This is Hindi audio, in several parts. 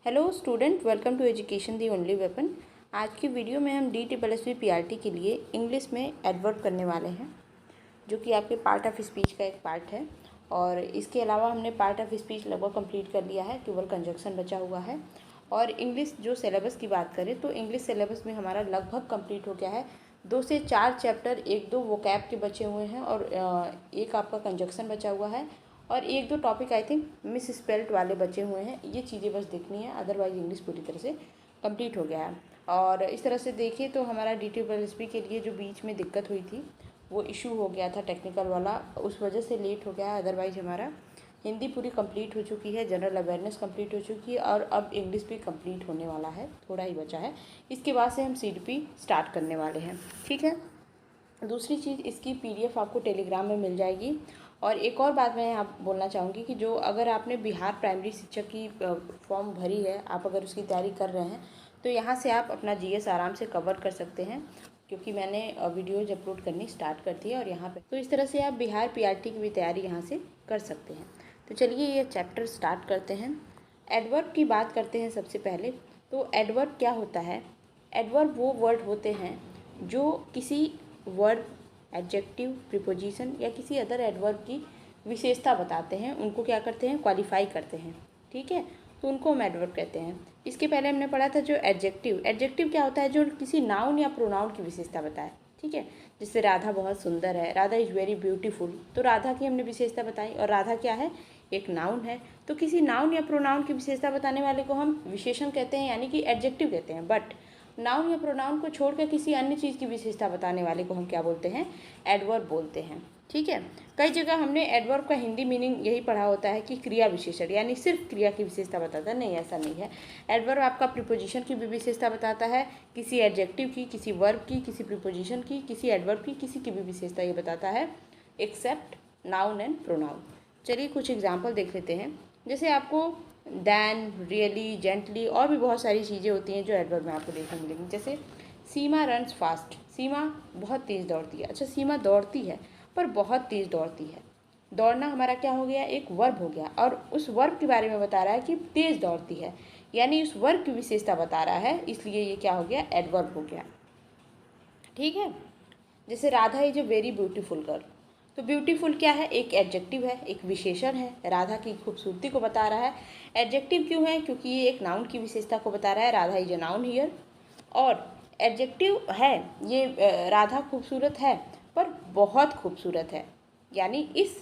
Hello student, welcome to education the only weapon. आज की वीडियो में हम DSSB PRT के लिए इंग्लिश में एडवर्ब करने वाले हैं, जो कि आपके पार्ट ऑफ स्पीच का एक पार्ट है। और इसके अलावा हमने पार्ट ऑफ स्पीच लगभग कंप्लीट कर लिया है, केवल कंजक्शन बचा हुआ है। और इंग्लिश जो सिलेबस की बात करें तो इंग्लिश सिलेबस में हमारा लगभग कंप्लीट हो गया है। 2 से 4 चैप्टर, 1-2 वोकैब के बचे हुए हैं और एक आपका कंजक्शन बचा हुआ है और 1-2 topic I think miss spelt वाले बचे हुए हैं। ये चीज़ें बस देखनी है, अदरवाइज इंग्लिश पूरी तरह से कंप्लीट हो गया है। और इस तरह से देखिए तो हमारा DSSB के लिए जो बीच में दिक्कत हुई थी वो इशू हो गया था टेक्निकल वाला, उस वजह से लेट हो गया है। अदरवाइज हमारा हिंदी पूरी कंप्लीट हो चुकी है, जनरल अवेयरनेस कंप्लीट हो चुकी है और अब इंग्लिश भी कंप्लीट होने वाला है, थोड़ा ही बचा है। इसके बाद से हम CDP स्टार्ट करने वाले हैं, ठीक है। दूसरी चीज़, इसकी PDF आपको टेलीग्राम में मिल जाएगी। और एक और बात मैं यहाँ बोलना चाहूँगी कि जो अगर आपने बिहार प्राइमरी शिक्षक की फॉर्म भरी है, आप अगर उसकी तैयारी कर रहे हैं तो यहाँ से आप अपना GS आराम से कवर कर सकते हैं, क्योंकि मैंने वीडियोज अपलोड करनी स्टार्ट कर दी है। और यहाँ पे तो इस तरह से आप बिहार PRT की भी तैयारी यहाँ से कर सकते हैं। तो चलिए ये चैप्टर स्टार्ट करते हैं। एडवर्ब की बात करते हैं सबसे पहले। तो एडवर्ब क्या होता है? एडवर्ब वो वर्ड होते हैं जो किसी वर्ब, एडजेक्टिव, प्रीपोजिशन या किसी अदर एडवर्ब की विशेषता बताते हैं, उनको क्या करते हैं, क्वालिफाई करते हैं, ठीक है। तो उनको हम एडवर्ब कहते हैं। इसके पहले हमने पढ़ा था जो एडजेक्टिव। एडजेक्टिव क्या होता है? जो किसी नाउन या प्रोनाउन की विशेषता बताए, ठीक है। जैसे राधा बहुत सुंदर है, राधा इज़ वेरी ब्यूटीफुल, तो राधा की हमने विशेषता बताई। और राधा क्या है? एक नाउन है। तो किसी नाउन या प्रोनाउन की विशेषता बताने वाले को हम विशेषण कहते हैं, यानी कि एडजेक्टिव कहते हैं। बट नाउन या प्रोनाउन को छोड़कर किसी अन्य चीज़ की विशेषता बताने वाले को हम क्या बोलते हैं? एडवर्ब बोलते हैं, ठीक है। कई जगह हमने एडवर्ब का हिंदी मीनिंग यही पढ़ा होता है कि क्रिया विशेषण, यानी सिर्फ क्रिया की विशेषता बताता है। नहीं, ऐसा नहीं है। एडवर्ब आपका प्रीपोजिशन की भी विशेषता बताता है, किसी एडजेक्टिव की, किसी वर्ब की, किसी प्रीपोजिशन की, किसी एडवर्ब की, किसी की भी विशेषता ये बताता है, एक्सेप्ट नाउन एंड प्रोनाउन। चलिए कुछ एग्जाम्पल देख लेते हैं। जैसे आपको दैन, रियली, जेंटली और भी बहुत सारी चीज़ें होती हैं जो एडवर्ब में आपको देखने मिलेंगी। जैसे सीमा रन्स फास्ट, सीमा बहुत तेज़ दौड़ती है। अच्छा, सीमा दौड़ती है पर बहुत तेज़ दौड़ती है। दौड़ना हमारा क्या हो गया? एक वर्ब हो गया। और उस वर्ब के बारे में बता रहा है कि तेज़ दौड़ती है, यानी उस वर्ब की विशेषता बता रहा है, इसलिए ये क्या हो गया? एडवर्ब हो गया, ठीक है। जैसे Radha is a very beautiful girl, तो ब्यूटीफुल क्या है? एक एडजेक्टिव है, एक विशेषण है, राधा की खूबसूरती को बता रहा है। एडजेक्टिव क्यों है? क्योंकि ये एक नाउन की विशेषता को बता रहा है, Radha is a noun here. और एडजेक्टिव है, ये राधा खूबसूरत है पर बहुत खूबसूरत है, यानी इस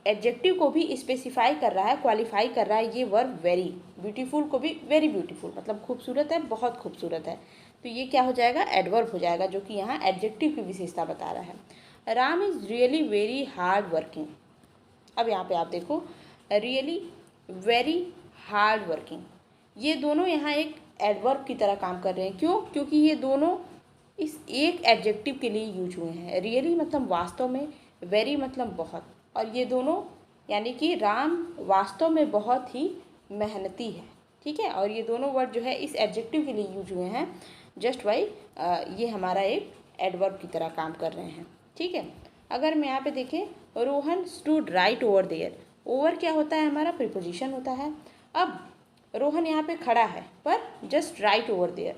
एडजेक्टिव को भी स्पेसिफाई कर रहा है, क्वालिफाई कर रहा है ये वर्ब वेरी। ब्यूटीफुल को भी वेरी ब्यूटीफुल, मतलब खूबसूरत है, बहुत खूबसूरत है। तो ये क्या हो जाएगा? एडवर्ब हो जाएगा, जो कि यहाँ एडजेक्टिव की विशेषता बता रहा है। Ram is really very hard working. अब यहाँ पे आप देखो, रियली, वेरी, हार्ड वर्किंग, ये दोनों यहाँ एक एडवर्ब की तरह काम कर रहे हैं। क्यों? क्योंकि ये दोनों इस एक एडजेक्टिव के लिए यूज हुए हैं। रियली मतलब वास्तव में, वेरी मतलब बहुत, और ये दोनों यानी कि राम वास्तव में बहुत ही मेहनती है, ठीक है। और ये दोनों वर्ड जो है इस एडजेक्टिव के लिए यूज हुए हैं, जस्ट वाई ये हमारा एक एडवर्ब की तरह काम कर रहे हैं, ठीक है। अगर मैं यहाँ पे देखें, Rohan stood right over there, over क्या होता है? हमारा प्रीपोजिशन होता है। अब रोहन यहाँ पे खड़ा है पर जस्ट राइट ओवर देयर।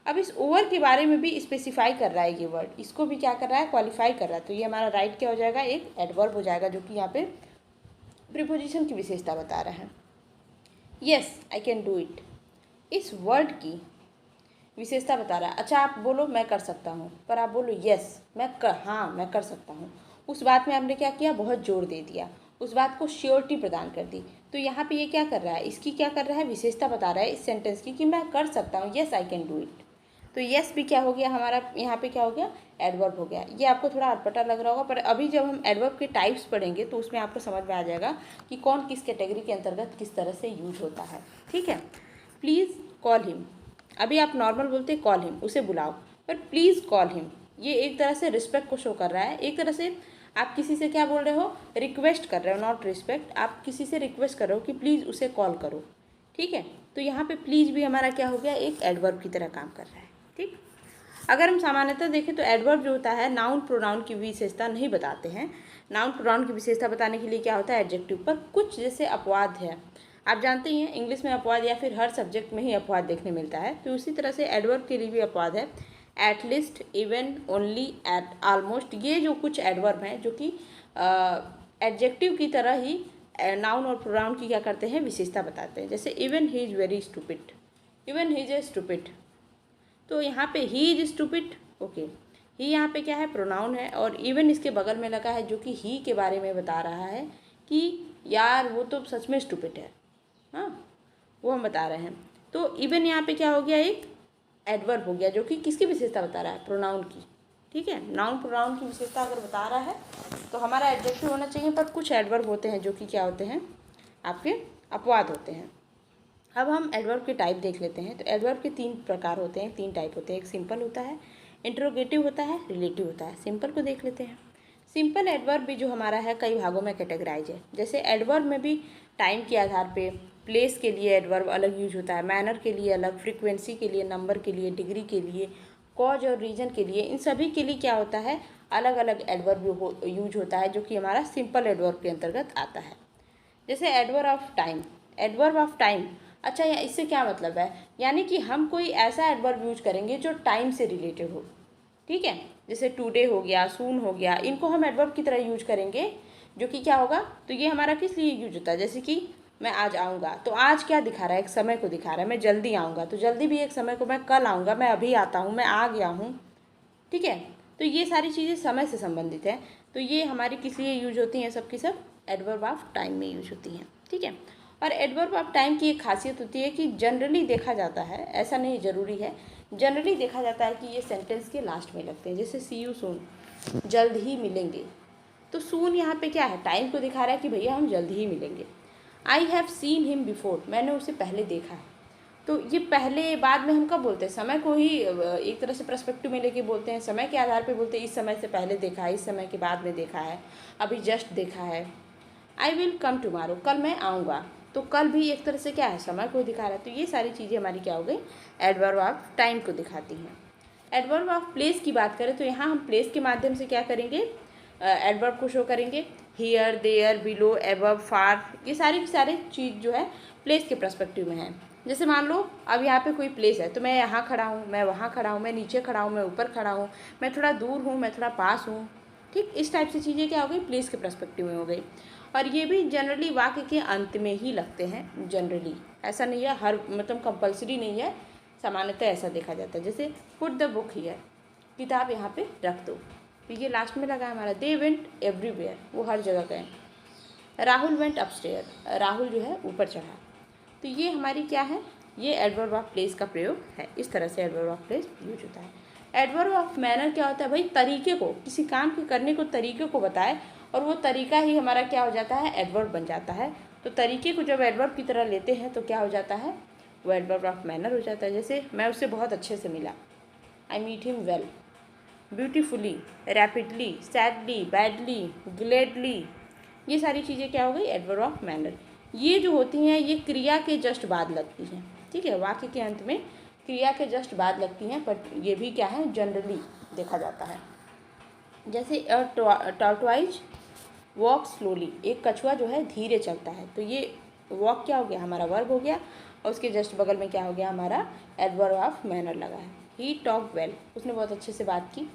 अब इस ओवर के बारे में भी स्पेसिफाई कर रहा है ये वर्ड, इसको भी क्या कर रहा है? क्वालिफाई कर रहा है। तो ये हमारा राइट क्या हो जाएगा? एक एडवर्ब हो जाएगा, जो कि यहाँ पे प्रीपोजिशन की विशेषता बता रहा है। Yes I can do it, इस वर्ड की विशेषता बता रहा है। अच्छा, आप बोलो मैं कर सकता हूँ, पर आप बोलो यस हाँ मैं कर सकता हूँ, उस बात में आपने क्या किया? बहुत जोर दे दिया, उस बात को श्योरिटी प्रदान कर दी। तो यहाँ पे ये क्या कर रहा है? इसकी क्या कर रहा है? विशेषता बता रहा है इस सेंटेंस की कि मैं कर सकता हूँ, yes I can do it. तो येस भी क्या हो गया हमारा? यहाँ पे क्या हो गया? एडवर्ब हो गया। ये आपको थोड़ा अटपटा लग रहा होगा, पर अभी जब हम एडवर्ब के टाइप्स पढ़ेंगे तो उसमें आपको समझ में आ जाएगा कि कौन किस कैटेगरी के अंतर्गत किस तरह से यूज होता है, ठीक है। प्लीज़ कॉल हिम, अभी आप नॉर्मल बोलते कॉल हिम, उसे बुलाओ, पर प्लीज़ कॉल हिम ये एक तरह से रिस्पेक्ट को शो कर रहा है। एक तरह से आप किसी से क्या बोल रहे हो? रिक्वेस्ट कर रहे हो, नॉट रिस्पेक्ट। आप किसी से रिक्वेस्ट कर रहे हो कि प्लीज़ उसे कॉल करो, ठीक है। तो यहाँ पे प्लीज़ भी हमारा क्या हो गया? एक एडवर्ब की तरह काम कर रहा है, ठीक। अगर हम सामान्यतः देखें तो एडवर्ब जो होता है नाउन प्रोनाउन की विशेषता नहीं बताते हैं। नाउन प्रोनाउन की विशेषता बताने के लिए क्या होता है? एडजेक्टिव। पर कुछ जैसे अपवाद है, आप जानते ही हैं इंग्लिश में अपवाद या फिर हर सब्जेक्ट में ही अपवाद देखने मिलता है, तो उसी तरह से एडवर्ब के लिए भी अपवाद है। At least, even, only, at, almost, ये जो कुछ एडवर्ब हैं जो कि एडजेक्टिव की तरह ही नाउन और प्रोनाउन की क्या करते हैं, विशेषता बताते हैं। जैसे even he is very stupid, even he is a stupid, तो यहाँ पे ही इज स्टूपिड, ओके, ही यहाँ पे क्या है, प्रोनाउन है, और इवन इसके बगल में लगा है जो कि ही के बारे में बता रहा है कि यार वो तो सच में स्टूपिड है, हाँ, वो हम बता रहे हैं। तो इवन यहाँ पे क्या हो गया, एक एडवर्ब हो गया जो कि किसकी विशेषता बता रहा है, प्रोनाउन की। ठीक है, नाउन प्रोनाउन की विशेषता अगर बता रहा है तो हमारा एडजेक्टिव होना चाहिए, पर कुछ एडवर्ब होते हैं जो कि क्या होते हैं, आपके अपवाद होते हैं। अब हम एडवर्ब के टाइप देख लेते हैं। तो एडवर्ब के 3 प्रकार होते हैं, 3 टाइप होते हैं। एक सिंपल होता है, इंट्रोगेटिव होता है, रिलेटिव होता है। सिंपल को देख लेते हैं। सिंपल एडवर्ब भी जो हमारा है कई भागों में कैटेगराइज है। जैसे एडवर्ब में भी टाइम के आधार पे, प्लेस के लिए एडवर्ब अलग यूज होता है, मैनर के लिए अलग, फ्रीक्वेंसी के लिए, नंबर के लिए, डिग्री के लिए, कॉज और रीजन के लिए, इन सभी के लिए क्या होता है, अलग अलग एडवर्ब यूज होता है, जो कि हमारा सिंपल एडवर्ब के अंतर्गत आता है। जैसे adverb of time, adverb of time, अच्छा इससे क्या मतलब है, यानी कि हम कोई ऐसा एडवर्ब यूज करेंगे जो टाइम से रिलेटेड हो। ठीक है, जैसे टुडे हो गया, सून हो गया, इनको हम एडवर्ब की तरह यूज करेंगे, जो कि क्या होगा, तो ये हमारा किस लिए यूज होता है। जैसे कि मैं आज आऊँगा, तो आज क्या दिखा रहा है, एक समय को दिखा रहा है। मैं जल्दी आऊँगा, तो जल्दी भी एक समय को, मैं कल आऊँगा, मैं अभी आता हूँ, मैं आ गया हूँ। ठीक है, तो ये सारी चीज़ें समय से संबंधित हैं, तो ये हमारी किस लिए यूज होती हैं, सब की सब एडवर्ब ऑफ टाइम में यूज होती हैं। ठीक है, और एडवर्ब ऑफ टाइम की एक खासियत होती है कि जनरली देखा जाता है, ऐसा नहीं ज़रूरी है, जनरली देखा जाता है कि ये सेंटेंस के लास्ट में लगते हैं। जैसे सी यू सून, जल्द ही मिलेंगे, तो सून यहाँ पे क्या है, टाइम को दिखा रहा है कि भैया हम जल्द ही मिलेंगे। I have seen him before, मैंने उसे पहले देखा है, तो ये पहले बाद में हम कब बोलते हैं, समय को ही एक तरह से पर्सपेक्टिव में लेके बोलते हैं, समय के आधार पे बोलते हैं, इस समय से पहले देखा है, इस समय के बाद में देखा है, अभी जस्ट देखा है। आई विल कम टुमारो, कल मैं आऊँगा, तो कल भी एक तरह से क्या है, समय को दिखा रहा है। तो ये सारी चीज़ें हमारी क्या हो गई, एडवर्ब ऑफ टाइम को दिखाती हैं। एडवर्ब ऑफ प्लेस की बात करें तो यहाँ हम प्लेस के माध्यम से क्या करेंगे, एडवर्ब को शो करेंगे। हियर, देयर, बिलो, अबव, फार, ये सारी चीज़ जो है प्लेस के पर्सपेक्टिव में है। जैसे मान लो अब यहाँ पे कोई प्लेस है, तो मैं यहाँ खड़ा हूँ, मैं वहाँ खड़ा हूँ, मैं नीचे खड़ा हूँ, मैं ऊपर खड़ा हूँ, मैं थोड़ा दूर हूँ, मैं थोड़ा पास हूँ। ठीक, इस टाइप से चीज़ें क्या हो गई, प्लेस के पर्सपेक्टिव में हो गई। और ये भी जनरली वाक्य के अंत में ही लगते हैं, जनरली, ऐसा नहीं है, हर मतलब कंपल्सरी नहीं है, सामान्यतः ऐसा देखा जाता है। जैसे पुट द बुक हियर, किताब यहाँ पे रख दो, तो ये लास्ट में लगा है हमारा। दे वेंट एवरीवेयर, वो हर जगह गए। राहुल वेंट अपस्टेयर, राहुल जो है ऊपर चढ़ा। तो ये हमारी क्या है, ये एडवर्ब ऑफ प्लेस का प्रयोग है। इस तरह से एडवर्ब ऑफ प्लेस यूज होता है। एडवर्ब ऑफ मैनर क्या होता है, भाई तरीके को, किसी काम के करने को तरीके को बताए, और वो तरीका ही हमारा क्या हो जाता है, एडवर्ब बन जाता है। तो तरीके को जब एडवर्ब की तरह लेते हैं तो क्या हो जाता है, वो एडवर्ब ऑफ मैनर हो जाता है। जैसे मैं उससे बहुत अच्छे से मिला, I meet him well, beautifully, rapidly, sadly, badly, gladly, ये सारी चीज़ें क्या हो गई, एडवर्ब ऑफ मैनर। ये जो होती हैं ये क्रिया के जस्ट बाद लगती हैं। ठीक है, वाक्य के अंत में क्रिया के जस्ट बाद लगती हैं, बट ये भी क्या है, जनरली देखा जाता है। जैसे टॉर्टोइज वॉक स्लोली, एक कछुआ जो है धीरे चलता है, तो ये वॉक क्या हो गया, हमारा वर्ब हो गया, और उसके जस्ट बगल में क्या हो गया, हमारा एडवर्ब ऑफ मैनर लगा है। ही टॉक वेल, उसने बहुत अच्छे से बात की,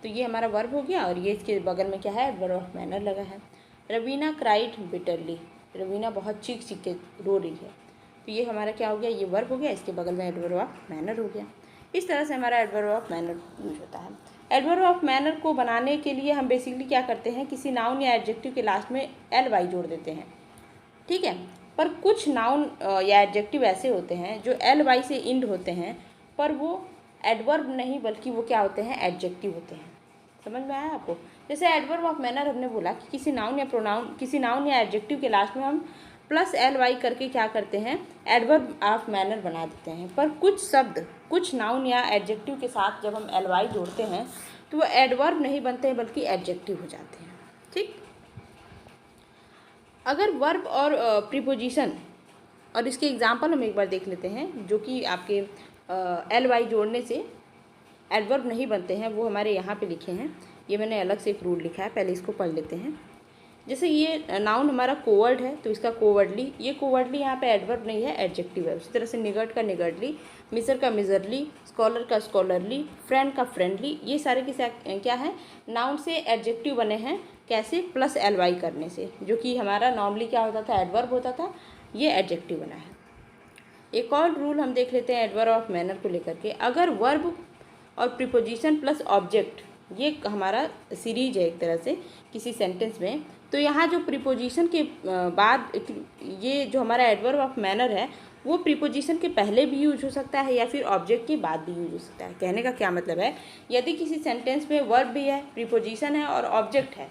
तो ये हमारा वर्ब हो गया, और ये इसके बगल में क्या है, एडवर्ब ऑफ मैनर लगा है। रवीना क्राइड बिटरली, रवीना बहुत चीख चीख के रो रही है, तो ये हमारा क्या हो गया, ये वर्ब हो गया, इसके बगल में एडवर्ब ऑफ मैनर हो गया। इस तरह से हमारा एडवर्ब ऑफ मैनर यूज होता है। एडवर्ब ऑफ मैनर को बनाने के लिए हम बेसिकली क्या करते हैं, किसी नाउन या एडजेक्टिव के लास्ट में एल वाई जोड़ देते हैं। ठीक है, पर कुछ नाउन या एडजेक्टिव ऐसे होते हैं जो एल वाई से इंड होते हैं, पर वो एडवर्ब नहीं बल्कि वो क्या होते हैं, एडजेक्टिव होते हैं। समझ में आया आपको। जैसे एडवर्ब ऑफ मैनर हमने बोला कि किसी नाउन या प्रोनाउन, किसी नाउन या एडजेक्टिव के लास्ट में हम प्लस एल वाई करके क्या करते हैं, एडवर्ब ऑफ मैनर बना देते हैं। पर कुछ शब्द, कुछ नाउन या एडजेक्टिव के साथ जब हम एल वाई जोड़ते हैं तो वो एडवर्ब नहीं बनते हैं बल्कि एडजेक्टिव हो जाते हैं। ठीक, अगर वर्ब और प्रीपोजिशन, और इसके एग्जाम्पल हम एक बार देख लेते हैं, जो कि आपके एल वाई जोड़ने से एडवर्ब नहीं बनते हैं, वो हमारे यहाँ पे लिखे हैं। ये मैंने अलग से एक रूल लिखा है, पहले इसको पढ़ लेते हैं। जैसे ये नाउन हमारा कोवर्ड है तो इसका कोवर्डली, ये कोवर्डली यहाँ पे एडवर्ब नहीं है, एडजेक्टिव है। उसी तरह से निगर्ड का निगर्डली, मिसर का मिजरली, स्कॉलर का स्कॉलरली, फ्रेंड का फ्रेंडली, ये सारे के क्या है, नाउन से एडजेक्टिव बने हैं। कैसे? प्लस ly करने से, जो कि हमारा नॉर्मली क्या होता था, एडवर्ब होता था, ये एडजेक्टिव बना है। एक और रूल हम देख लेते हैं एडवर्ब ऑफ मैनर को लेकर के। अगर वर्ब और प्रीपोजिशन प्लस ऑब्जेक्ट, ये हमारा सीरीज है एक तरह से किसी सेंटेंस में, तो यहाँ जो प्रीपोजिशन के बाद, ये जो हमारा एडवर्ब ऑफ मैनर है वो प्रीपोजिशन के पहले भी यूज हो सकता है या फिर ऑब्जेक्ट के बाद भी यूज हो सकता है। कहने का क्या मतलब है, यदि किसी सेंटेंस में वर्ब भी है, प्रीपोजिशन है और ऑब्जेक्ट है,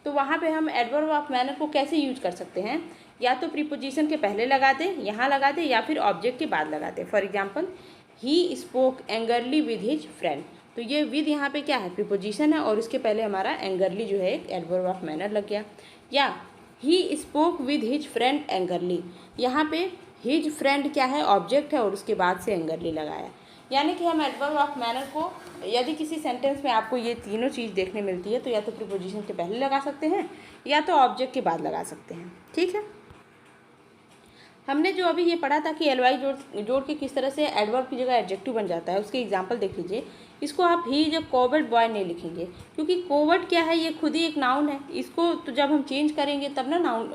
तो वहाँ पे हम एडवर्ब ऑफ मैनर को कैसे यूज कर सकते हैं, या तो प्रीपोजिशन के पहले लगा दें, यहाँ लगा दें, या फिर ऑब्जेक्ट के बाद लगा दें। For example, he spoke angrily with his friend, तो ये विद यहाँ पे क्या है, प्रीपोजिशन है और इसके पहले हमारा एंगरली जो है एक एडवर्ब ऑफ मैनर लग गया। या he spoke with his friend angrily, यहाँ पे हिज फ्रेंड क्या है, ऑब्जेक्ट है और उसके बाद से एंगरली लगाया। यानी कि हम एडवर्ब ऑफ मैनर को, यदि किसी सेंटेंस में आपको ये तीनों चीज़ देखने मिलती है तो या तो प्रीपोजिशन के पहले लगा सकते हैं या तो ऑब्जेक्ट के बाद लगा सकते हैं। ठीक है, हमने जो अभी ये पढ़ा था कि ly जोड़ के किस तरह से एडवर्ब की जगह एडजेक्टिव बन जाता है, उसके एग्जांपल देख लीजिए। इसको आप ही जब कोवर्ड बॉय नहीं लिखेंगे, क्योंकि कोवर्ड क्या है, ये खुद ही एक नाउन है। इसको तो जब हम चेंज करेंगे तब ना नाउन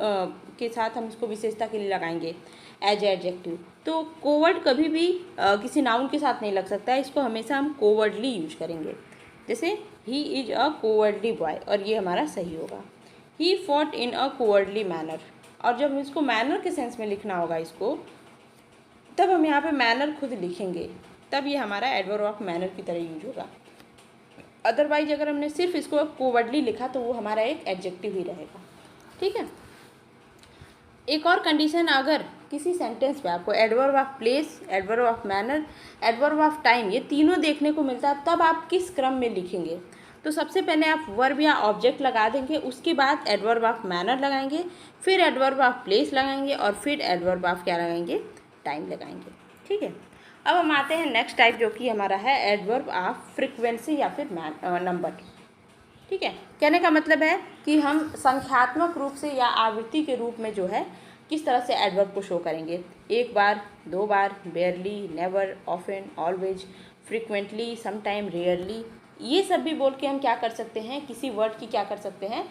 के साथ हम इसको विशेषता के लिए लगाएंगे एज एडजेक्टिव। तो कोवर्ड कभी भी किसी नाउन के साथ नहीं लग सकता है, इसको हमेशा हम कोवर्डली यूज करेंगे। जैसे he is a cowardly boy, और ये हमारा सही होगा। He fought in a cowardly manner, और जब हम इसको मैनर के सेंस में लिखना होगा इसको, तब हम यहाँ पे मैनर खुद लिखेंगे, तब ये हमारा एडवर्ब ऑफ मैनर की तरह यूज होगा। अदरवाइज अगर हमने सिर्फ इसको कोवर्डली लिखा तो वो हमारा एक एडजेक्टिव ही रहेगा। ठीक है, एक और कंडीशन, अगर किसी सेंटेंस में आपको adverb of place, adverb of manner, adverb of time, ये तीनों देखने को मिलता है, तब आप किस क्रम में लिखेंगे। तो सबसे पहले आप वर्ब या ऑब्जेक्ट लगा देंगे, उसके बाद एडवर्ब ऑफ मैनर लगाएंगे, फिर एडवर्ब ऑफ प्लेस लगाएंगे और फिर एडवर्ब ऑफ क्या लगाएंगे, टाइम लगाएंगे। ठीक है, अब हम आते हैं नेक्स्ट टाइप, जो कि हमारा है एडवर्ब ऑफ फ्रिक्वेंसी या फिर नंबर। ठीक है, कहने का मतलब है कि हम संख्यात्मक रूप से या आवृत्ति के रूप में जो है किस तरह से एडवर्ब को शो करेंगे। एक बार, दो बार, barely, never, often, always, frequently, sometime, rarely, ये सब भी बोल के हम क्या कर सकते हैं, किसी वर्ड की क्या कर सकते हैं,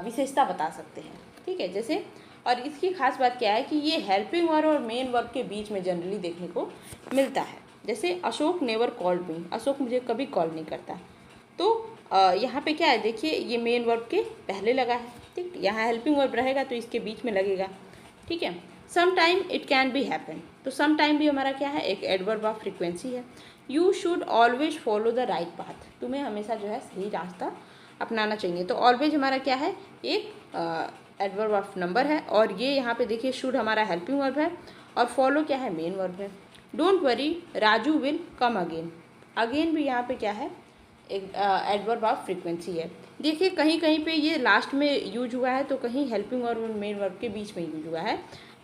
विशेषता बता सकते हैं। ठीक है, जैसे, और इसकी खास बात क्या है कि ये हेल्पिंग वर्ब और मेन वर्ब के बीच में जनरली देखने को मिलता है। जैसे Ashok never called me, Ashok मुझे कभी कॉल नहीं करता। तो यहाँ पे क्या है, देखिए ये मेन वर्ब के पहले लगा है। ठीक, यहाँ हेल्पिंग वर्ब रहेगा तो इसके बीच में लगेगा। ठीक है, some time it can be happen, तो सम टाइम भी हमारा क्या है, एक एडवर्ब ऑफ फ्रिक्वेंसी है। You should always follow the right path, तुम्हें हमेशा जो है सही रास्ता अपनाना चाहिए। तो ऑलवेज हमारा क्या है, एक एडवर्ब ऑफ नंबर है, और ये यहाँ पे देखिए शुड हमारा हेल्पिंग वर्ब है और फॉलो क्या है, मेन वर्ब है। Don't worry Raju will come again, again भी यहाँ पे क्या है, एक एडवर्ब ऑफ फ्रीक्वेंसी है। देखिए कहीं कहीं पे ये लास्ट में यूज हुआ है, तो कहीं हेल्पिंग वर्ब और मेन वर्ब के बीच में यूज हुआ है।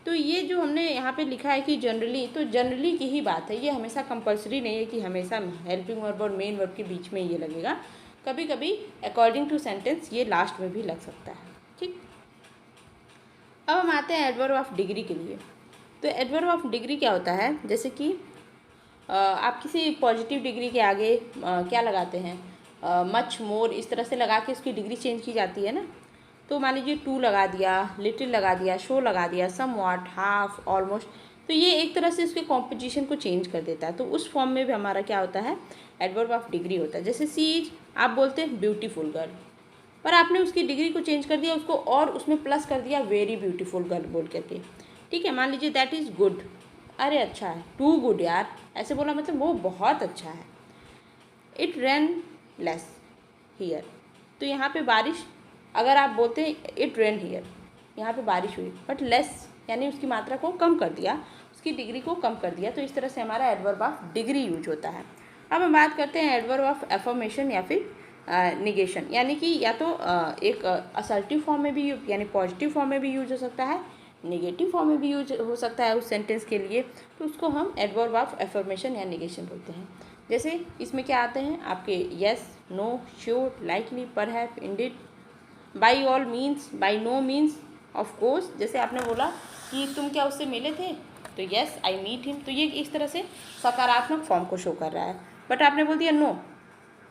तो ये जो हमने यहाँ पे लिखा है कि जनरली, तो जनरली की ही बात है, ये हमेशा कंपलसरी नहीं है कि हमेशा हेल्पिंग वर्ब और मेन वर्ब के बीच में ये लगेगा। कभी कभी अकॉर्डिंग टू सेंटेंस ये लास्ट में भी लग सकता है। ठीक, अब हम आते हैं एडवर्ब ऑफ डिग्री के लिए। तो एडवर्ब ऑफ डिग्री क्या होता है, जैसे कि आप किसी पॉजिटिव डिग्री के आगे क्या लगाते हैं, मच, मोर, इस तरह से लगा के उसकी डिग्री चेंज की जाती है ना। तो मान लीजिए टू लगा दिया, लिटिल लगा दिया, शो लगा दिया, सम वॉट, हाफ, ऑलमोस्ट, तो ये एक तरह से उसके कॉम्पोजिशन को चेंज कर देता है। तो उस फॉर्म में भी हमारा क्या होता है, एडवर्ब ऑफ डिग्री होता है। जैसे सी इज, आप बोलते हैं ब्यूटीफुल गर्ल, पर आपने उसकी डिग्री को चेंज कर दिया उसको, और उसमें प्लस कर दिया वेरी ब्यूटीफुल गर्ल बोल करके। ठीक है, मान लीजिए दैट इज़ गुड, अरे अच्छा है, टू गुड यार, ऐसे बोला मतलब वो बहुत अच्छा है। इट रेन लेस हियर, तो यहाँ पे बारिश, अगर आप बोलते हैं इट रेन हियर, यहाँ पे बारिश हुई, बट लेस यानी उसकी मात्रा को कम कर दिया, उसकी डिग्री को कम कर दिया, तो इस तरह से हमारा एडवर्ब ऑफ डिग्री यूज होता है। अब हम बात करते हैं एडवर्ब ऑफ एफर्मेशन या फिर निगेशन, यानी कि या तो एक असर्टिव फॉर्म में भी यानी पॉजिटिव फॉर्म में भी यूज हो सकता है, नेगेटिव फॉर्म में भी यूज हो सकता है उस सेंटेंस के लिए, तो उसको हम एडवर्ब ऑफ एफर्मेशन या निगेशन बोलते हैं। जैसे इसमें क्या आते हैं आपके yes, no, sure, likely, perhaps, indeed, by all means, by no means, of course. जैसे आपने बोला कि तुम क्या उससे मिले थे, तो येस आई मीट हिम, तो ये इस तरह से सकारात्मक फॉर्म को शो कर रहा है। बट आपने बोल दिया नो,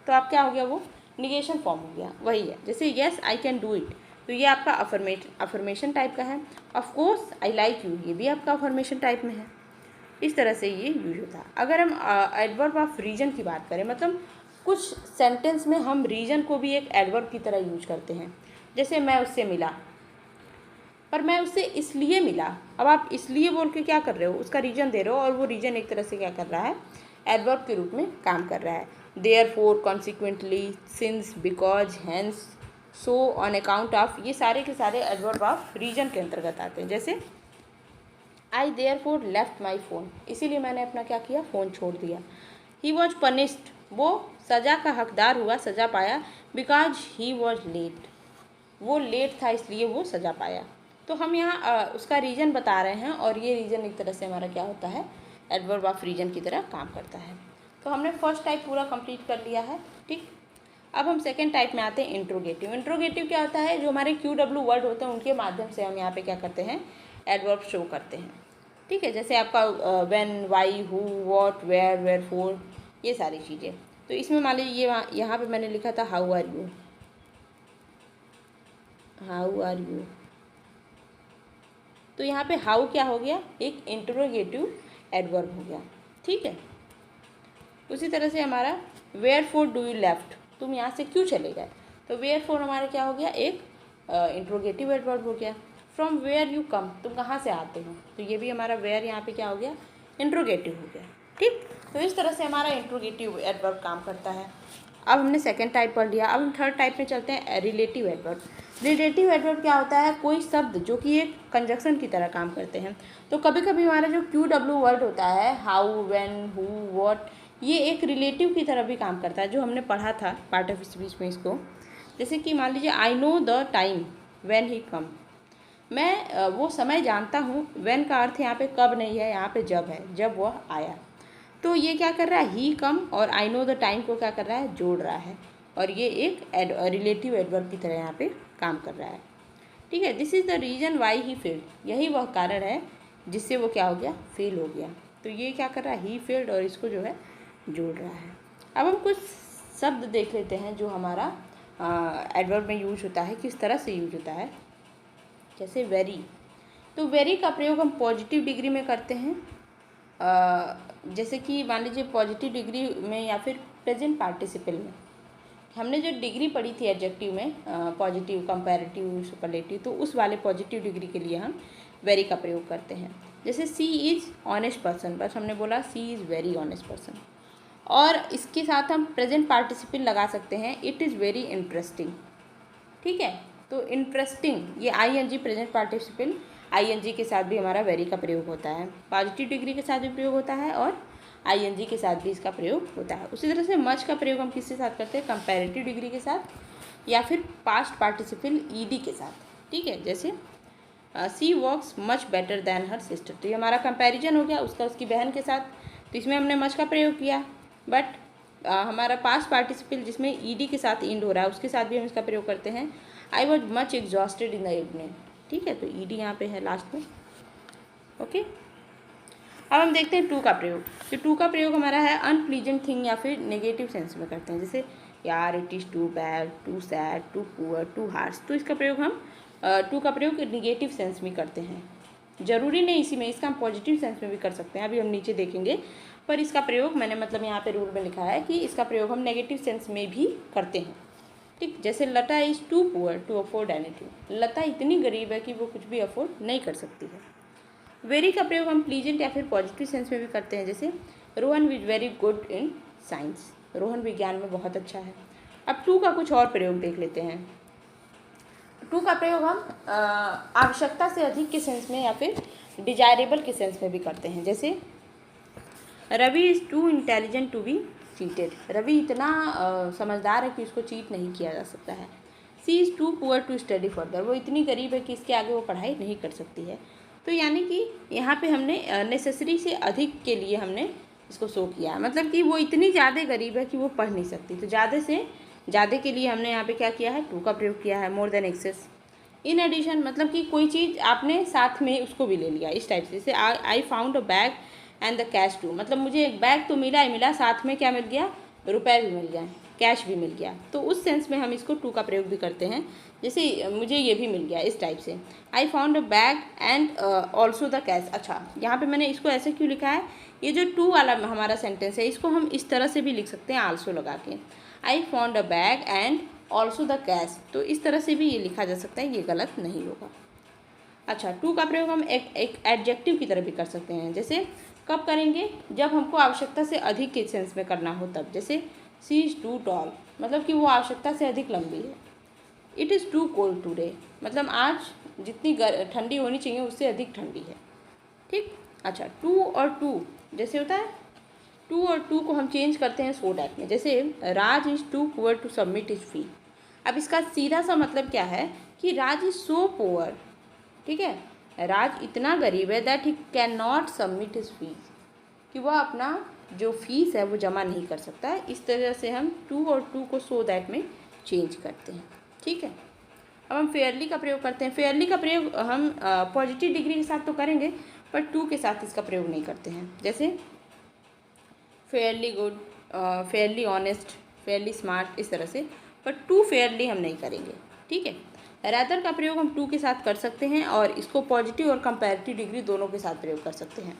तो आप क्या हो गया, वो निगेशन फॉर्म हो गया। वही है, जैसे yes I can do it, तो ये आपका अफर्मेशन टाइप का है। Of course I like you, ये भी आपका अफर्मेशन टाइप में है। इस तरह से ये यूज होता है। अगर हम एडवर्ब ऑफ रीजन की बात करें, मतलब कुछ सेंटेंस में हम रीजन को भी एक एडवर्ब की तरह यूज करते हैं। जैसे मैं उससे मिला, पर मैं उससे इसलिए मिला। अब आप इसलिए बोल के क्या कर रहे हो, उसका रीजन दे रहे हो, और वो रीजन एक तरह से क्या कर रहा है, एडवर्ब के रूप में काम कर रहा है। Therefore, consequently, since, because, hence, so, on account of, ये सारे के सारे एडवर्ब ऑफ रीजन के अंतर्गत आते हैं। जैसे आई देयरफॉर लेफ्ट माई फ़ोन, इसीलिए मैंने अपना क्या किया, फ़ोन छोड़ दिया। ही वॉज पनिश्ड, वो सज़ा का हकदार हुआ, सज़ा पाया। बिकॉज ही वॉज लेट, वो लेट था इसलिए वो सज़ा पाया। तो हम यहाँ उसका रीज़न बता रहे हैं, और ये रीज़न एक तरह से हमारा क्या होता है, एडवर्ब ऑफ रीजन की तरह काम करता है। तो हमने फर्स्ट टाइप पूरा कंप्लीट कर लिया है। ठीक, अब हम सेकेंड टाइप में आते हैं, इंट्रोगेटिव। इंट्रोगेटिव क्या होता है, जो हमारे QW वर्ड होते हैं उनके माध्यम से हम यहाँ पे क्या करते हैं, एडवर्ब शो करते हैं। ठीक है, जैसे आपका when, why, who, what, where, wherefore, ये सारी चीज़ें। तो इसमें मान लीजिए ये यहाँ पे मैंने लिखा था how are you, how are you, तो यहाँ पे हाउ क्या हो गया, एक इंट्रोगेटिव एडवर्ब हो गया। ठीक है, उसी तरह से हमारा वेयरफॉर डू यू लेफ्ट, तुम यहाँ से क्यों चले गए, तो वेयरफॉर हमारा क्या हो गया, एक इंट्रोगेटिव एडवर्ब हो गया। फ्रॉम वेयर यू कम, तुम कहाँ से आते हो, तो ये भी हमारा वेयर यहाँ पे क्या हो गया, इंट्रोगेटिव हो गया। ठीक, तो इस तरह से हमारा इंट्रोगेटिव एडवर्ब काम करता है। अब हमने सेकेंड टाइप पढ़ लिया, अब हम थर्ड टाइप में चलते हैं, रिलेटिव एडवर्ब। रिलेटिव एडवर्ब क्या होता है, कोई शब्द जो कि एक कंजक्शन की तरह काम करते हैं। तो कभी कभी हमारा जो QW वर्ड होता है, हाउ, व्हेन, हु, व्हाट, ये एक रिलेटिव की तरह भी काम करता है, जो हमने पढ़ा था पार्ट ऑफ स्पीच में इसको। जैसे कि मान लीजिए I know the time when he come, मैं वो समय जानता हूँ। व्हेन का अर्थ यहाँ पे कब नहीं है, यहाँ पे जब है, जब वह आया। तो ये क्या कर रहा है, ही कम और आई नो द टाइम को क्या कर रहा है, जोड़ रहा है, और ये एक रिलेटिव एडवर्ब की तरह यहाँ पे काम कर रहा है। ठीक है, this is the reason why he failed, यही वह कारण है जिससे वो क्या हो गया, फेल हो गया। तो ये क्या कर रहा है, ही फेल्ड, और इसको जो है जोड़ रहा है। अब हम कुछ शब्द देख लेते हैं जो हमारा एडवर्ब में यूज होता है, किस तरह से यूज होता है। जैसे वेरी, तो वेरी का प्रयोग हम पॉजिटिव डिग्री में करते हैं। जैसे कि मान लीजिए पॉजिटिव डिग्री में या फिर प्रेजेंट पार्टिसिपल में, हमने जो डिग्री पढ़ी थी एडजेक्टिव में, पॉजिटिव, कंपैरेटिव, सुपरलेटिव, तो उस वाले पॉजिटिव डिग्री के लिए हम वेरी का प्रयोग करते हैं। जैसे सी इज़ ऑनेस्ट पर्सन, बस हमने बोला सी इज़ वेरी ऑनेस्ट पर्सन। और इसके साथ हम प्रेजेंट पार्टिसिपल लगा सकते हैं, इट इज़ वेरी इंटरेस्टिंग। ठीक है, तो इंटरेस्टिंग, ये ING प्रेजेंट पार्टिसिपल, ING के साथ भी हमारा वेरी का प्रयोग होता है। पॉजिटिव डिग्री के साथ भी प्रयोग होता है, और ING के साथ भी इसका प्रयोग होता है। उसी तरह से मच का प्रयोग हम किसके साथ करते हैं, कंपैरेटिव डिग्री के साथ, या फिर पास्ट पार्टिसिपल ED के साथ। ठीक है, जैसे she works much better than her sister, तो ये हमारा कंपैरिजन हो गया उसका उसकी बहन के साथ, तो इसमें हमने मच का प्रयोग किया। बट हमारा पास्ट पार्टिसिपल जिसमें ED के साथ इंड हो रहा है, उसके साथ भी हम इसका प्रयोग करते हैं। I was much exhausted in the evening. ठीक है, तो ED यहाँ पे है लास्ट में। ओके, अब हम देखते हैं टू का प्रयोग। तो टू का प्रयोग हमारा है अनप्लीजेंट थिंग, या फिर नेगेटिव सेंस में करते हैं। जैसे यार, it is too bad, too sad, too poor, too harsh, तो इसका प्रयोग हम टू का प्रयोग निगेटिव सेंस में करते हैं। जरूरी नहीं इसी में, इसका हम पॉजिटिव सेंस में भी कर सकते हैं, अभी हम नीचे देखेंगे। पर इसका प्रयोग मैंने मतलब यहाँ पे रूल में लिखा है कि इसका प्रयोग हम नेगेटिव सेंस में भी करते हैं। ठीक, जैसे Lata is too poor to afford anything, Lata इतनी गरीब है कि वो कुछ भी अफोर्ड नहीं कर सकती है। वेरी का प्रयोग हम प्लीजेंट या फिर पॉजिटिव सेंस में भी करते हैं। जैसे Rohan is very good in science, Rohan विज्ञान में बहुत अच्छा है। अब टू का कुछ और प्रयोग देख लेते हैं। टू का प्रयोग हम आवश्यकता से अधिक के सेंस में या फिर डिजायरेबल के सेंस में भी करते हैं। जैसे Ravi is too intelligent to be cheated, Ravi इतना समझदार है कि उसको चीट नहीं किया जा सकता है। She is too poor to study further, वो इतनी गरीब है कि इसके आगे वो पढ़ाई नहीं कर सकती है। तो यानी कि यहाँ पे हमने नेसेसरी से अधिक के लिए हमने इसको शो किया है, मतलब कि वो इतनी ज़्यादा गरीब है कि वो पढ़ नहीं सकती, तो ज़्यादा से ज़्यादा के लिए हमने यहाँ पे क्या किया है, टू का प्रयोग किया है, more than excess. In addition मतलब कि कोई चीज़ आपने साथ में उसको भी ले लिया, इस टाइप से। जैसे I found a bag and the cash too, मतलब मुझे एक बैग तो मिला ही मिला, साथ में क्या मिल गया, रुपए भी मिल गए, कैश भी मिल गया। तो उस सेंस में हम इसको टू का प्रयोग भी करते हैं। जैसे मुझे ये भी मिल गया, इस टाइप से, आई found a bag and also the cash. अच्छा, यहाँ पे मैंने इसको ऐसे क्यों लिखा है, ये जो टू वाला हमारा सेंटेंस है इसको हम इस तरह से भी लिख सकते हैं, आल्सो लगा के, आई found a bag and also the cash. तो इस तरह से भी ये लिखा जा सकता है, ये गलत नहीं होगा। अच्छा, टू का प्रयोग हम एक एडजेक्टिव की तरह भी कर सकते हैं। जैसे कब करेंगे, जब हमको आवश्यकता से अधिक के सेंस में करना हो तब। जैसे सी इज़ टू टॉल, मतलब कि वो आवश्यकता से अधिक लंबी है। It is too cold today, मतलब आज जितनी ठंडी होनी चाहिए उससे अधिक ठंडी है। ठीक। अच्छा, टू और टू जैसे होता है, टू और टू को हम चेंज करते हैं सो डैट में। जैसे Raj is too poor to submit his fee. अब इसका सीधा सा मतलब क्या है कि राज इज़ सो पुअर, ठीक है, राज इतना गरीब है that he can not submit his fees, कि वह अपना जो फीस है वो जमा नहीं कर सकता है। इस तरह से हम टू और टू को सो दैट में चेंज करते हैं। ठीक है। अब हम फेयरली का प्रयोग करते हैं। फेयरली का प्रयोग हम पॉजिटिव डिग्री के साथ तो करेंगे, पर टू के साथ इसका प्रयोग नहीं करते हैं। जैसे fairly good, Fairlie honest, Fairlie smart, इस तरह से, पर टू फेयरली हम नहीं करेंगे। ठीक है। रैदर का प्रयोग हम टू के साथ कर सकते हैं और इसको पॉजिटिव और कंपैरेटिव डिग्री दोनों के साथ प्रयोग कर सकते हैं।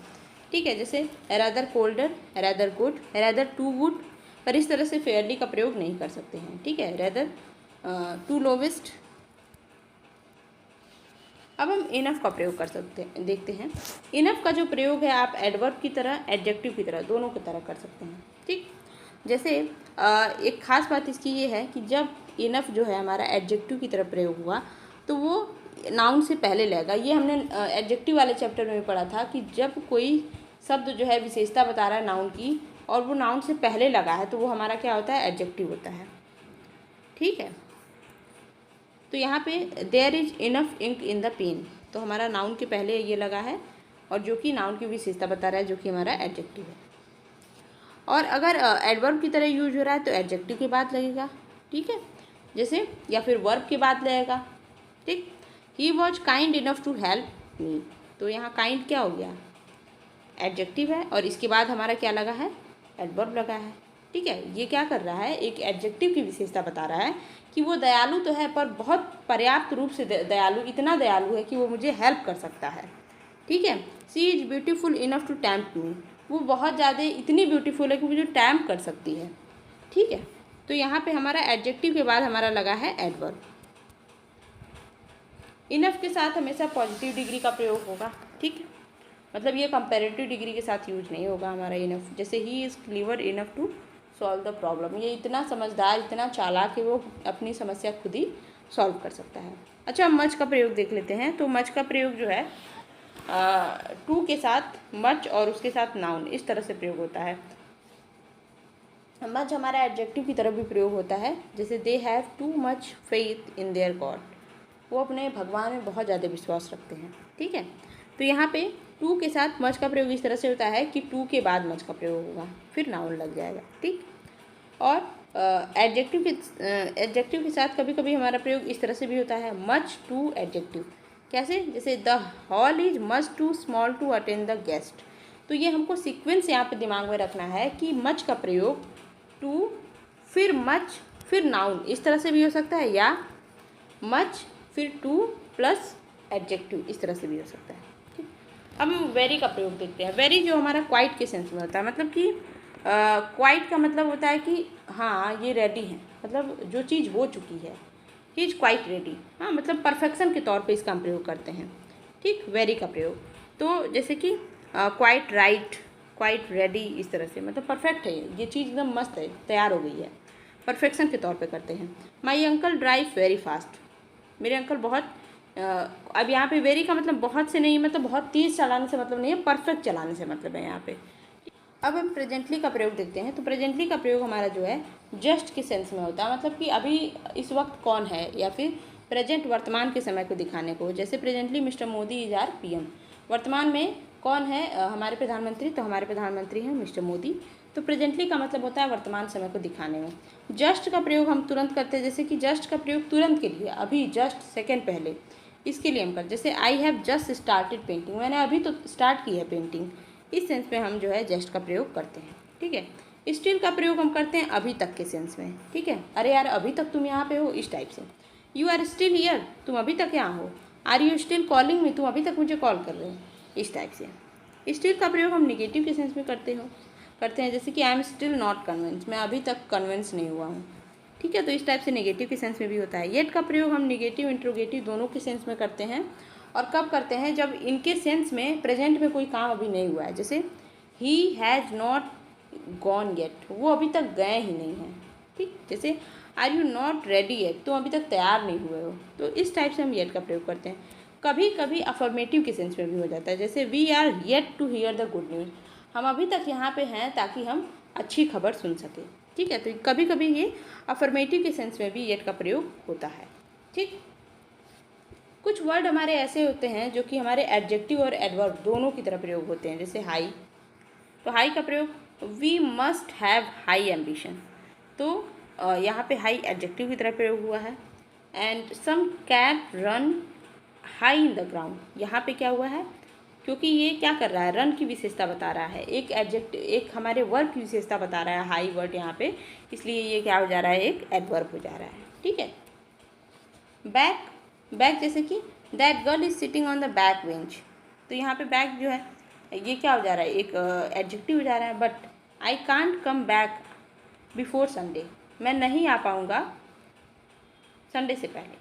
ठीक है। जैसे rather colder, rather good, rather too good, पर इस तरह से फेयरली का प्रयोग नहीं कर सकते हैं। ठीक है। Rather to lowest. अब हम इनफ का प्रयोग कर सकते हैं, देखते हैं। इनफ का जो प्रयोग है आप एडवर्ब की तरह, एडजेक्टिव की तरह, दोनों की तरह कर सकते हैं। ठीक। जैसे एक खास बात इसकी ये है कि जब इनफ जो है हमारा एडजेक्टिव की तरह प्रयोग हुआ तो वो नाउन से पहले लगेगा। ये हमने एडजेक्टिव वाले चैप्टर में पढ़ा था कि जब कोई शब्द जो है विशेषता बता रहा है नाउन की और वो नाउन से पहले लगा है तो वो हमारा क्या होता है, एडजेक्टिव होता है। ठीक है। तो यहाँ पे there is enough ink in the pen, तो हमारा नाउन के पहले ये लगा है और जो कि नाउन की विशेषता बता रहा है, जो कि हमारा एडजेक्टिव है। और अगर एडवर्ब की तरह यूज हो रहा है तो एडजेक्टिव के बाद लगेगा। ठीक है। जैसे या फिर वर्ब के बाद लगेगा। ठीक। He was kind enough to help me, तो यहाँ काइंड क्या हो गया, एडजेक्टिव है और इसके बाद हमारा क्या लगा है, एडवर्ब लगा है। ठीक है। ये क्या कर रहा है, एक एडजेक्टिव की विशेषता बता रहा है कि वो दयालु तो है पर बहुत पर्याप्त रूप से दयालु, इतना दयालु है कि वो मुझे हेल्प कर सकता है। ठीक है। She is beautiful enough to tempt me, वो बहुत ज़्यादा इतनी ब्यूटीफुल है कि मुझे टेम्प्ट कर सकती है। ठीक है। तो यहाँ पे हमारा एडजेक्टिव के बाद हमारा लगा है एडवर्ब। इनफ के साथ हमेशा पॉजिटिव डिग्री का प्रयोग होगा। ठीक है। मतलब ये कंपैरेटिव डिग्री के साथ यूज नहीं होगा हमारा इनफ। जैसे he is clever enough to solve the problem, ये इतना समझदार, इतना चालाक कि वो अपनी समस्या खुद ही सॉल्व कर सकता है। अच्छा, मच का प्रयोग देख लेते हैं। तो मच का प्रयोग जो है टू के साथ मच और उसके साथ नाउन, इस तरह से प्रयोग होता है। मच हमारा एडजेक्टिव की तरफ भी प्रयोग होता है। जैसे they have too much faith in their God, वो अपने भगवान में बहुत ज़्यादा विश्वास रखते हैं। ठीक है। तो यहाँ पे टू के साथ मच का प्रयोग इस तरह से होता है कि टू के बाद मच का प्रयोग होगा, फिर नाउन लग जाएगा। ठीक। और एडजेक्टिव के साथ कभी कभी हमारा प्रयोग इस तरह से भी होता है, मच टू एडजेक्टिव। कैसे, जैसे the hall is much too small to attend the guest. तो ये हमको सीक्वेंस यहाँ पे दिमाग में रखना है कि मच का प्रयोग टू, फिर मच, फिर नाउन, इस तरह से भी हो सकता है, या मच फिर टू प्लस एडजेक्टिव, इस तरह से भी हो सकता है। ठीक। अब हम वेरी का प्रयोग देखते हैं। वेरी जो हमारा क्वाइट के सेंस में होता है, मतलब कि क्वाइट का मतलब होता है कि हाँ ये रेडी है, मतलब जो चीज़ हो चुकी है, ही इज़ क्वाइट रेडी। हाँ, मतलब परफेक्शन के तौर पे इसका हम प्रयोग करते हैं। ठीक। वेरी का प्रयोग तो जैसे कि क्वाइट राइट, क्वाइट रेडी, इस तरह से, मतलब परफेक्ट है, ये चीज़ एकदम मस्त है, तैयार हो गई है, परफेक्शन के तौर पे करते हैं। My uncle drive very fast, मेरे अंकल बहुत अब यहाँ पे वेरी का मतलब बहुत से नहीं, मतलब बहुत तेज़ चलाने से मतलब नहीं है, परफेक्ट चलाने से मतलब है यहाँ पे। अब हम प्रेजेंटली का प्रयोग देखते हैं। तो प्रेजेंटली का प्रयोग हमारा जो है जस्ट के सेंस में होता है, मतलब कि अभी इस वक्त कौन है, या फिर प्रेजेंट वर्तमान के समय को दिखाने को। जैसे presently Mister Modi is our PM, वर्तमान में कौन है हमारे प्रधानमंत्री? तो हमारे प्रधानमंत्री हैं मिस्टर मोदी। तो प्रेजेंटली का मतलब होता है वर्तमान समय को दिखाने में। जस्ट का प्रयोग हम तुरंत करते हैं, जैसे कि जस्ट का प्रयोग तुरंत के लिए, अभी, जस्ट, सेकेंड पहले, इसके लिए हम करते, जैसे I have just started painting, मैंने अभी तो स्टार्ट की है पेंटिंग, इस सेंस में हम जो है जस्ट का प्रयोग करते हैं। ठीक है। स्टिल का प्रयोग हम करते हैं अभी तक के सेंस में। ठीक है, अरे यार अभी तक तुम यहाँ पे हो, इस टाइप से। यू आर स्टिल हियर, तुम अभी तक यहाँ हो। Are you still calling me, तुम अभी तक मुझे कॉल कर रहे हो, इस टाइप से। स्टिल का प्रयोग हम निगेटिव के सेंस में करते हैं, जैसे कि I am still not convince, मैं अभी तक कन्विंस नहीं हुआ हूँ। ठीक है, तो इस टाइप से नेगेटिव के सेंस में भी होता है। येट का प्रयोग हम निगेटिव, इंट्रोगेटिव दोनों के सेंस में करते हैं। और कब करते हैं? जब इनके सेंस में प्रेजेंट में कोई काम अभी नहीं हुआ है, जैसे he has not gone yet, वो अभी तक गए ही नहीं हैं। ठीक, जैसे are you not ready yet, तुम अभी तक तैयार नहीं हुए हो। तो इस टाइप से हम येट का प्रयोग करते हैं। कभी कभी अफर्मेटिव के सेंस में भी हो जाता है, जैसे we are yet to hear the good news, हम अभी तक यहाँ पे हैं ताकि हम अच्छी खबर सुन सकें। ठीक है, तो कभी कभी ये अफर्मेटिव के सेंस में भी येट का प्रयोग होता है। ठीक, कुछ वर्ड हमारे ऐसे होते हैं जो कि हमारे एडजेक्टिव और एडवर्ब दोनों की तरह प्रयोग होते हैं, जैसे हाई। तो हाई का प्रयोग, we must have high ambition, तो यहाँ पे हाई एडजेक्टिव की तरह प्रयोग हुआ है। And some cat run high in the ground, यहाँ पे क्या हुआ है? क्योंकि ये क्या कर रहा है? रन की विशेषता बता रहा है, एक एडजेक्टिव, एक हमारे वर्ब की विशेषता बता रहा है, हाई वर्ड यहाँ पे, इसलिए ये क्या हो जा रहा है? एक एडवर्ब हो जा रहा है। ठीक है। बैक, बैक जैसे कि that girl is sitting on the back bench, तो यहाँ पे बैक जो है ये क्या हो जा रहा है? एक एडजेक्टिव हो जा रहा है। But I can't come back before Sunday, मैं नहीं आ पाऊँगा संडे से पहले,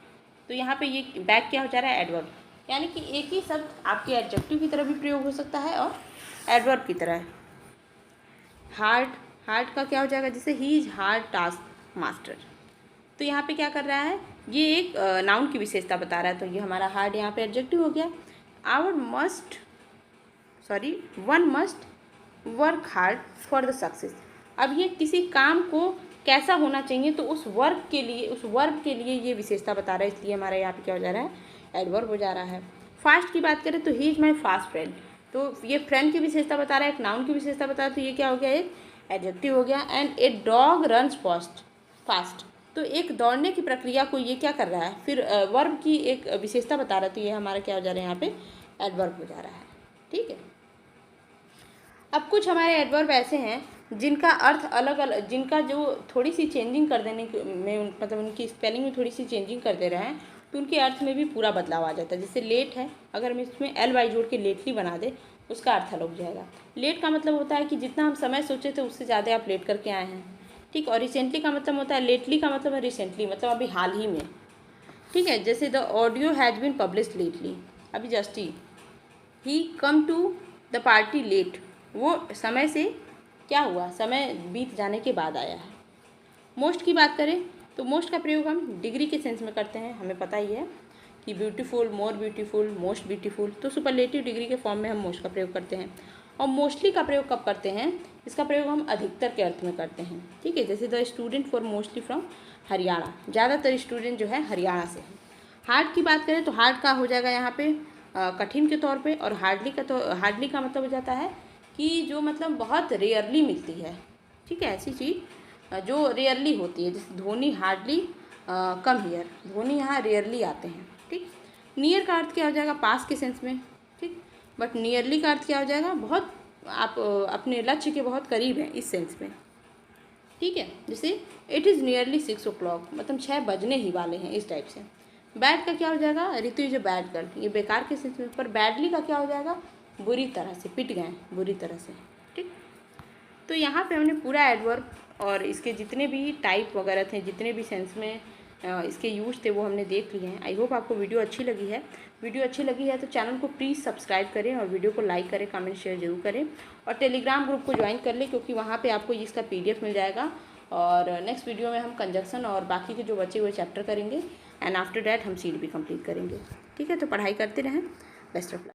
तो यहाँ पे ये बैक क्या हो जा रहा है? एडवर्ब। यानी कि एक ही शब्द आपके एडजेक्टिव की तरह भी प्रयोग हो सकता है और एडवर्ब की तरह। हार्ड, हार्ड का क्या हो जाएगा? जैसे he is hard task master, तो यहाँ पे क्या कर रहा है? ये एक नाउन की विशेषता बता रहा है, तो ये हमारा हार्ड यहाँ पे एडजेक्टिव हो गया। One must work hard for the success, अब ये किसी काम को कैसा होना चाहिए, तो उस वर्ब के लिए ये विशेषता बता रहा है, इसलिए हमारा यहाँ पे क्या हो जा रहा है? एडवर्ब हो जा रहा है। फास्ट की बात करें तो he is my fast friend, तो ये फ्रेंड की विशेषता बता रहा है, एक नाउन की विशेषता बता रहा है, तो ये क्या हो गया? एक एडजेक्टिव हो गया। And a dog runs fast, तो एक दौड़ने की प्रक्रिया को ये क्या कर रहा है? फिर वर्ब की एक विशेषता बता रहा है, तो ये हमारा क्या हो जा रहा है? यहाँ पे एडवर्ब हो जा रहा है। ठीक है। अब कुछ हमारे एडवर्ब ऐसे हैं जिनका अर्थ अलग अलग, जिनका जो थोड़ी सी चेंजिंग कर देने में, मतलब उनकी स्पेलिंग में थोड़ी सी चेंजिंग कर दे रहे हैं, तो उनके अर्थ में भी पूरा बदलाव आ जाता है। जैसे लेट है, अगर हम इसमें एल वाई जोड़ के लेटली बना दे, उसका अर्थ अलग हो जाएगा। लेट का मतलब होता है कि जितना हम समय सोचे थे उससे ज़्यादा आप लेट करके आए हैं। ठीक, और रिसेंटली का मतलब होता है, लेटली का मतलब है रिसेंटली, मतलब अभी हाल ही में। ठीक है, जैसे the audio has been published lately, अभी जस्ट ही come to the party late, वो समय से क्या हुआ? समय बीत जाने के बाद आया है। मोस्ट की बात करें तो मोस्ट का प्रयोग हम डिग्री के सेंस में करते हैं, हमें पता ही है कि beautiful, more beautiful, most beautiful, तो सुपरलेटिव डिग्री के फॉर्म में हम मोस्ट का प्रयोग करते हैं। और मोस्टली का प्रयोग कब करते हैं? इसका प्रयोग हम अधिकतर के अर्थ में करते हैं। ठीक है, जैसे the student for mostly from Haryana, ज़्यादातर स्टूडेंट जो है हरियाणा से है। हार्ड की बात करें तो हार्ड का हो जाएगा यहाँ पे कठिन के तौर पे, और हार्डली का मतलब हो जाता है कि जो मतलब बहुत रेयरली मिलती है। ठीक है, ऐसी चीज़ जो रेयरली होती है, जैसे Dhoni hardly come here, Dhoni यहाँ रेयरली आते हैं। ठीक, नियर का अर्थ क्या हो जाएगा? पास के सेंस में। ठीक, बट नियरली का अर्थ क्या हो जाएगा? बहुत, आप अपने लक्ष्य के बहुत करीब हैं, इस सेंस में। ठीक है, जैसे इट इज़ नियरली 6 o'clock, मतलब 6 बजने ही वाले हैं, इस टाइप से। बैड का क्या हो जाएगा? ऋतु इज बैड गर्ल, ये बेकार के सेंस में। पर बैडली का क्या हो जाएगा? बुरी तरह से, पिट गए, बुरी तरह से। ठीक, तो यहाँ पे हमने पूरा एडवर्ब और इसके जितने भी टाइप वगैरह थे, जितने भी सेंस में इसके यूज थे, वो हमने देख लिए हैं। आई होप आपको वीडियो अच्छी लगी है। वीडियो अच्छी लगी है तो चैनल को प्लीज़ सब्सक्राइब करें और वीडियो को लाइक करें, कमेंट शेयर जरूर करें, और टेलीग्राम ग्रुप को ज्वाइन कर लें, क्योंकि वहाँ पे आपको इसका PDF मिल जाएगा। और नेक्स्ट वीडियो में हम कंजक्शन और बाकी के जो बचे हुए चैप्टर करेंगे, एंड आफ्टर डैट हम CDP कंप्लीट करेंगे। ठीक है, तो पढ़ाई करते रहें। Best of luck.